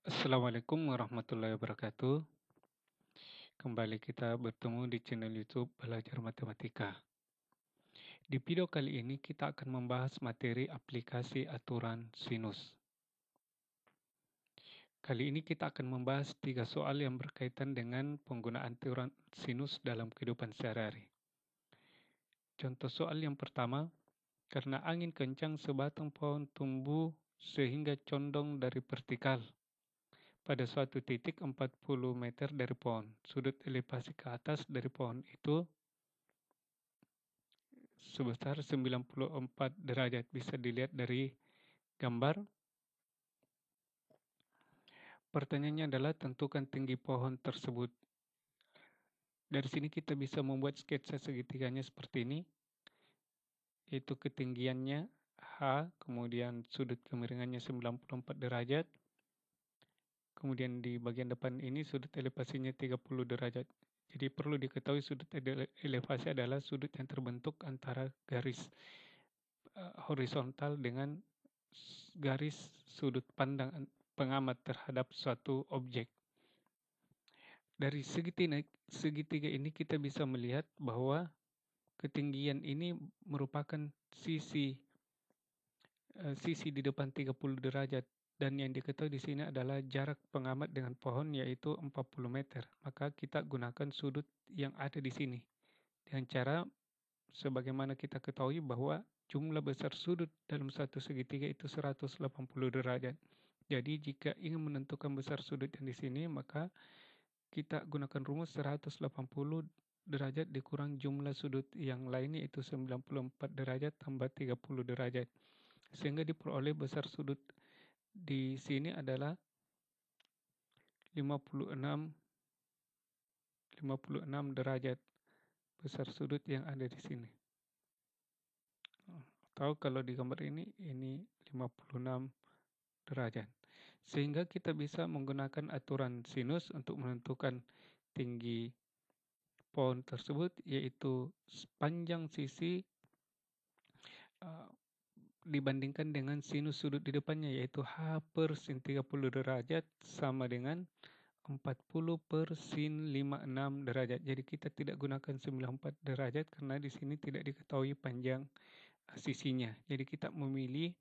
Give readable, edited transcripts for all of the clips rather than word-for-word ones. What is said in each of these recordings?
Assalamualaikum warahmatullahi wabarakatuh. Kembali kita bertemu di channel YouTube Belajar Matematika. Di video kali ini kita akan membahas materi aplikasi aturan sinus. Kali ini kita akan membahas 3 soal yang berkaitan dengan penggunaan aturan sinus dalam kehidupan sehari-hari. Contoh soal yang pertama, karena angin kencang sebatang pohon tumbuh sehingga condong dari vertikal. Pada suatu titik 40 meter dari pohon, sudut elevasi ke atas dari pohon itu sebesar 94 derajat. Bisa dilihat dari gambar. Pertanyaannya adalah tentukan tinggi pohon tersebut. Dari sini kita bisa membuat sketsa segitiganya seperti ini, yaitu ketinggiannya H, kemudian sudut kemiringannya 94 derajat, kemudian di bagian depan ini sudut elevasinya 30 derajat. Jadi perlu diketahui sudut elevasi adalah sudut yang terbentuk antara garis horizontal dengan garis sudut pandang pengamat terhadap suatu objek. Dari segitiga ini kita bisa melihat bahwa ketinggian ini merupakan sisi di depan 30 derajat, dan yang diketahui di sini adalah jarak pengamat dengan pohon yaitu 40 meter. Maka kita gunakan sudut yang ada di sini dengan cara sebagaimana kita ketahui bahwa jumlah besar sudut dalam satu segitiga itu 180 derajat. Jadi jika ingin menentukan besar sudut yang di sini, maka kita gunakan rumus 180 derajat dikurang jumlah sudut yang lainnya itu 94 derajat tambah 30 derajat. Sehingga diperoleh besar sudut di sini adalah 56 derajat besar sudut yang ada di sini. Atau kalau di gambar ini 56 derajat. Sehingga kita bisa menggunakan aturan sinus untuk menentukan tinggi pohon tersebut, yaitu panjang sisi dibandingkan dengan sinus sudut di depannya, yaitu H per sin 30 derajat sama dengan 40 per sin 56 derajat. Jadi kita tidak gunakan 94 derajat karena di sini tidak diketahui panjang sisinya. Jadi kita memilih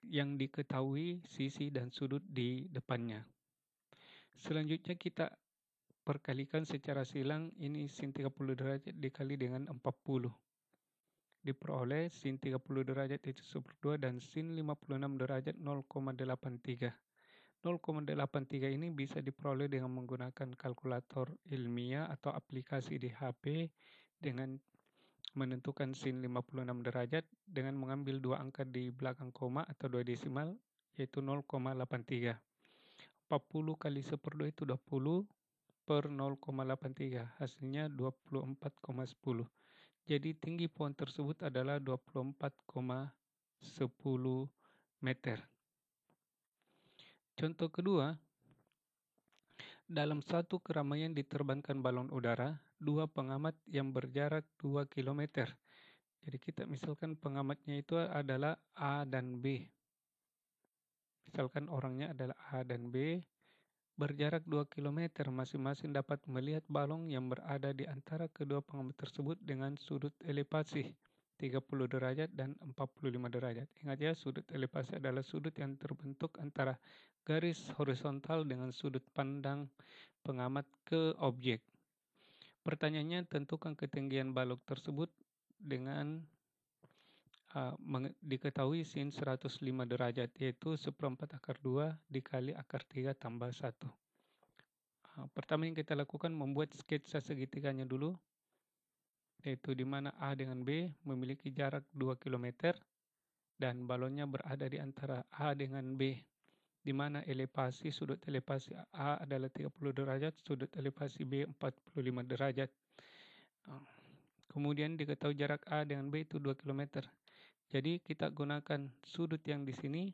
yang diketahui sisi dan sudut di depannya. Selanjutnya kita perkalikan secara silang, ini sin 30 derajat dikali dengan 40. Diperoleh sin 30 derajat itu 1/2 dan sin 56 derajat 0,83. 0,83 ini bisa diperoleh dengan menggunakan kalkulator ilmiah atau aplikasi di HP dengan menentukan sin 56 derajat dengan mengambil dua angka di belakang koma atau dua desimal, yaitu 0,83. 40 kali 1/2 itu 20 per 0,83, hasilnya 24,10. Jadi tinggi pohon tersebut adalah 24,10 meter. Contoh kedua, dalam satu keramaian diterbangkan balon udara, dua pengamat yang berjarak 2 km. Jadi kita misalkan pengamatnya itu adalah A dan B. Misalkan orangnya adalah A dan B, berjarak 2 km, masing-masing dapat melihat balon yang berada di antara kedua pengamat tersebut dengan sudut elevasi 30 derajat dan 45 derajat. Ingat ya, sudut elevasi adalah sudut yang terbentuk antara garis horizontal dengan sudut pandang pengamat ke objek. Pertanyaannya, tentukan ketinggian balok tersebut dengan diketahui sin 105 derajat, yaitu 1/4 akar 2 dikali akar 3 tambah 1. Pertama yang kita lakukan membuat sketsa segitiganya dulu, yaitu di mana A dengan B memiliki jarak 2 km dan balonnya berada di antara A dengan B, di mana sudut elevasi A adalah 30 derajat, sudut elevasi B 45 derajat. Kemudian diketahui jarak A dengan B itu 2 km. Jadi kita gunakan sudut yang di sini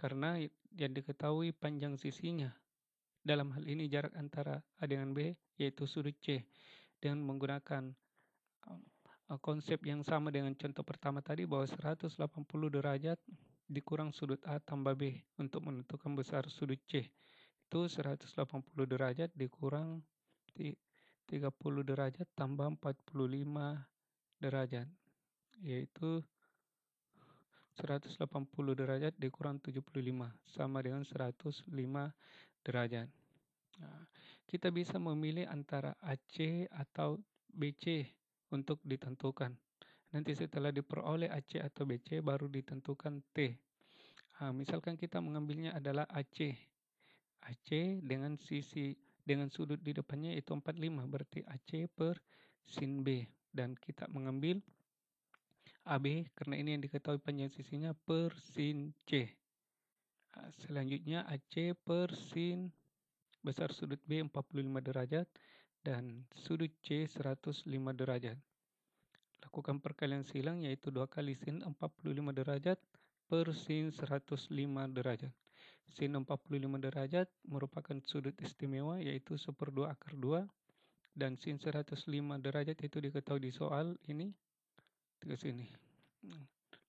karena yang diketahui panjang sisinya. Dalam hal ini jarak antara A dengan B yaitu sudut C. Dengan menggunakan konsep yang sama dengan contoh pertama tadi bahwa 180 derajat dikurang sudut A tambah B untuk menentukan besar sudut C. Itu 180 derajat dikurang 30 derajat tambah 45 derajat, yaitu 180 derajat dikurang 75 sama dengan 105 derajat. Nah, kita bisa memilih antara AC atau BC untuk ditentukan. Nanti setelah diperoleh AC atau BC baru ditentukan T. Misalkan kita mengambilnya adalah AC. AC dengan sudut di depannya itu 45, berarti AC per sin B. Dan kita mengambil AB karena ini yang diketahui panjang sisinya per sin C. Selanjutnya AC per sin besar sudut B 45 derajat dan sudut C 105 derajat. Lakukan perkalian silang yaitu 2 kali sin 45 derajat per sin 105 derajat. Sin 45 derajat merupakan sudut istimewa yaitu 1/2 akar 2 dan sin 105 derajat itu diketahui di soal ini ke sini.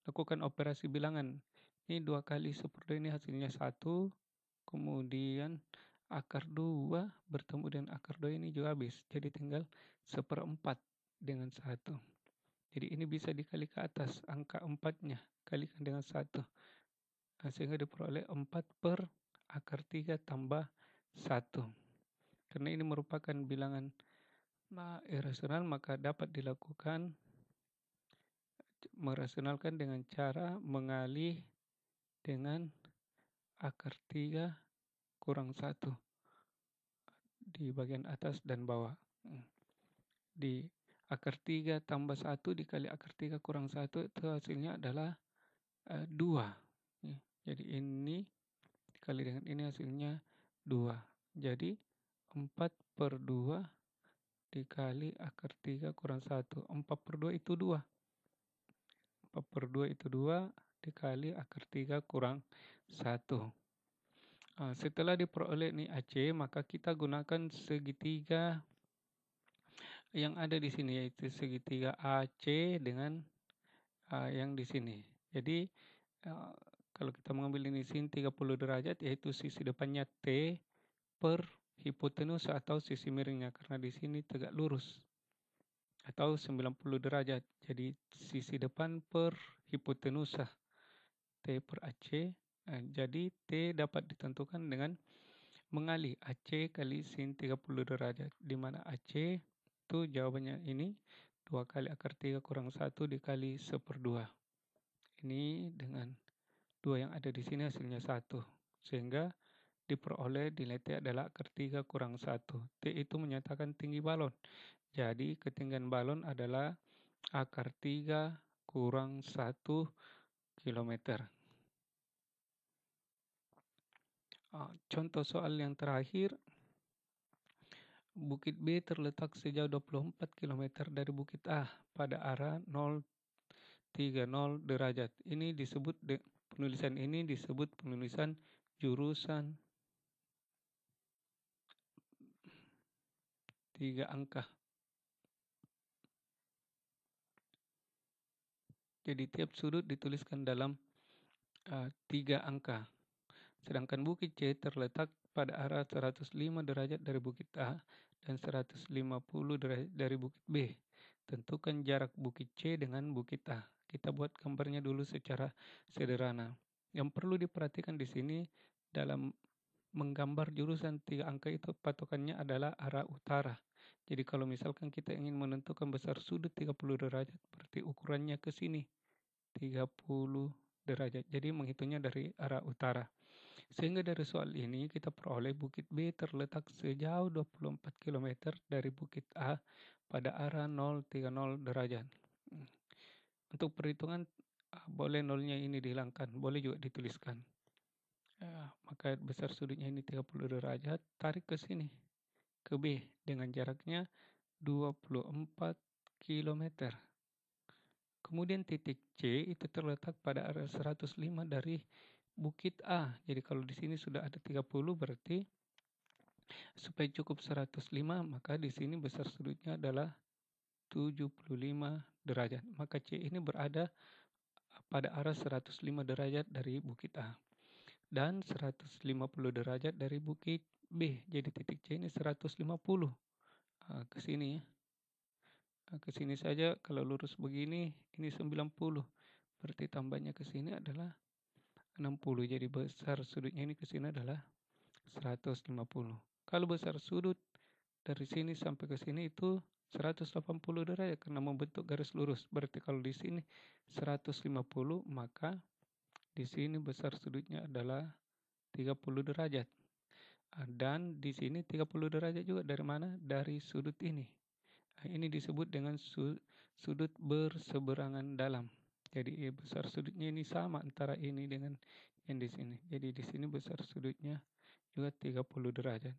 Lakukan operasi bilangan. Ini 2 kali 1/2 ini hasilnya 1. Kemudian akar 2 bertemu dengan akar 2 ini juga habis. Jadi tinggal 1/4 dengan 1. Jadi ini bisa dikali ke atas angka 4-nya. Kalikan dengan 1. Sehingga diperoleh 4 per akar 3 tambah 1. Karena ini merupakan bilangan irasional maka dapat dilakukan merasionalkan dengan cara mengalih dengan akar 3 kurang 1 di bagian atas dan bawah. Di akar 3 tambah 1 dikali akar 3 kurang 1 itu hasilnya adalah 2. Jadi ini dikali dengan ini hasilnya 2. Jadi 4/2 dikali akar 3 kurang 1. 4/2 itu 2. 4/2 itu 2 dikali akar 3 kurang 1. Setelah diperoleh ini AC, maka kita gunakan segitiga yang ada di sini, yaitu segitiga AC dengan yang di sini. Jadi kalau kita mengambil ini sin 30 derajat, yaitu sisi depannya T per hipotenusa atau sisi miringnya, karena di sini tegak lurus atau 90 derajat. Jadi sisi depan per hipotenusa T per AC. Jadi T dapat ditentukan dengan mengalih AC kali sin 30 derajat, di mana AC itu jawabannya ini 2 kali akar 3 kurang 1 dikali 1/2. Ini dengan 2 yang ada di sini hasilnya 1. Sehingga diperoleh nilai T adalah akar 3 kurang 1. T itu menyatakan tinggi balon. Jadi ketinggian balon adalah akar 3 kurang 1 km. Contoh soal yang terakhir. Bukit B terletak sejauh 24 km dari Bukit A pada arah 030 derajat. Ini disebut penulisan ini disebut penulisan jurusan 3 angka. Jadi tiap sudut dituliskan dalam 3 angka. Sedangkan Bukit C terletak pada arah 105 derajat dari Bukit A dan 150 derajat dari Bukit B. Tentukan jarak Bukit C dengan Bukit A. Kita buat gambarnya dulu secara sederhana. Yang perlu diperhatikan di sini dalam menggambar jurusan 3 angka itu patokannya adalah arah utara. Jadi kalau misalkan kita ingin menentukan besar sudut 30 derajat, berarti ukurannya ke sini 30 derajat. Jadi menghitungnya dari arah utara. Sehingga dari soal ini kita peroleh Bukit B terletak sejauh 24 km dari Bukit A pada arah 030 derajat. Untuk perhitungan boleh nolnya ini dihilangkan, boleh juga dituliskan. Maka besar sudutnya ini 30 derajat, tarik ke sini, ke B dengan jaraknya 24 km. Kemudian titik C itu terletak pada arah 105 dari Bukit A. Jadi kalau di sini sudah ada 30 berarti supaya cukup 105 maka di sini besar sudutnya adalah 75 derajat. Maka C ini berada pada arah 105 derajat dari bukit A dan 150 derajat dari bukit B. Jadi titik C ini 150 ke sini ya. Ke sini saja kalau lurus begini ini 90. Berarti tambahnya ke sini adalah 60. Jadi besar sudutnya ini ke sini adalah 150. Kalau besar sudut dari sini sampai ke sini itu 180 derajat karena membentuk garis lurus. Berarti kalau di sini 150, maka di sini besar sudutnya adalah 30 derajat. Dan di sini 30 derajat juga dari mana? Dari sudut ini. Ini disebut dengan sudut berseberangan dalam. Jadi besar sudutnya ini sama antara ini dengan yang di sini. Jadi di sini besar sudutnya juga 30 derajat.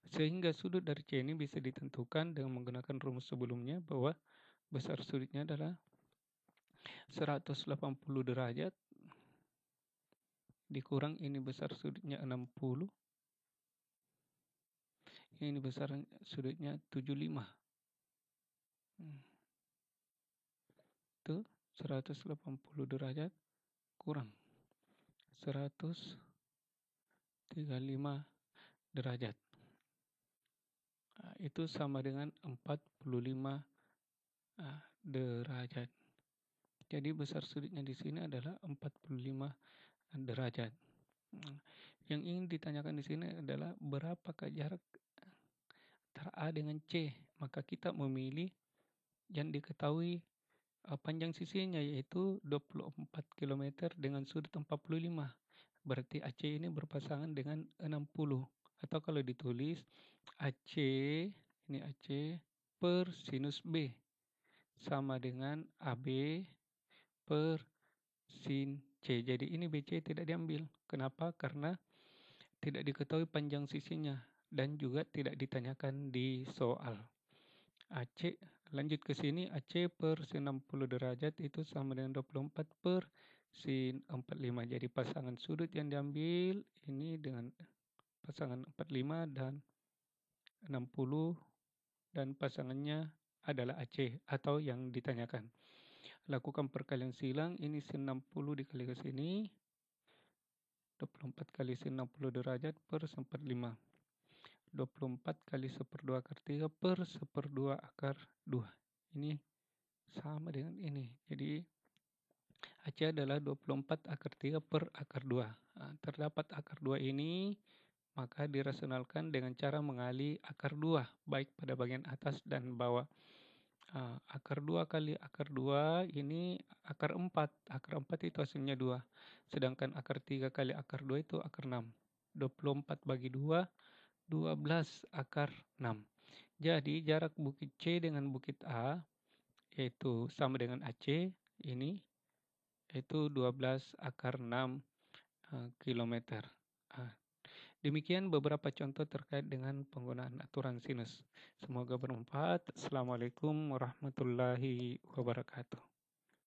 Sehingga sudut dari C ini bisa ditentukan dengan menggunakan rumus sebelumnya bahwa besar sudutnya adalah 180 derajat dikurang ini besar sudutnya 60. Ini besar sudutnya 75. Itu 180 derajat kurang 135 derajat. Itu sama dengan 45 derajat. Jadi besar sudutnya di sini adalah 45 derajat. Yang ingin ditanyakan di sini adalah berapakah jarak antara A dengan C. Maka kita memilih yang diketahui panjang sisinya yaitu 24 km dengan sudut 45. Berarti AC ini berpasangan dengan 60. Atau kalau ditulis AC, ini AC per sinus B sama dengan AB per sin C. Jadi ini BC tidak diambil. Kenapa? Karena tidak diketahui panjang sisinya dan juga tidak ditanyakan di soal. AC lanjut ke sini, AC per sin 60 derajat itu sama dengan 24 per sin 45. Jadi pasangan sudut yang diambil ini dengan pasangan 45 dan 60 dan pasangannya adalah AC atau yang ditanyakan. Lakukan perkalian silang, ini sin 60 dikali ke sini, 24 kali sin 60 derajat per 1/45. 24 kali 1/2 akar 3 per 1/2 akar 2. Ini sama dengan ini. Jadi AC adalah 24 akar 3 per akar 2. Terdapat akar 2 ini, maka dirasionalkan dengan cara mengali akar 2, baik pada bagian atas dan bawah. Akar 2 kali akar 2 ini akar 4. Akar 4 itu hasilnya 2. Sedangkan akar 3 kali akar 2 itu akar 6. 24 bagi 2, 12 akar 6. Jadi jarak bukit C dengan bukit A yaitu sama dengan AC ini yaitu 12 akar 6 kilometer. Demikian beberapa contoh terkait dengan penggunaan aturan sinus. Semoga bermanfaat. Assalamualaikum warahmatullahi wabarakatuh.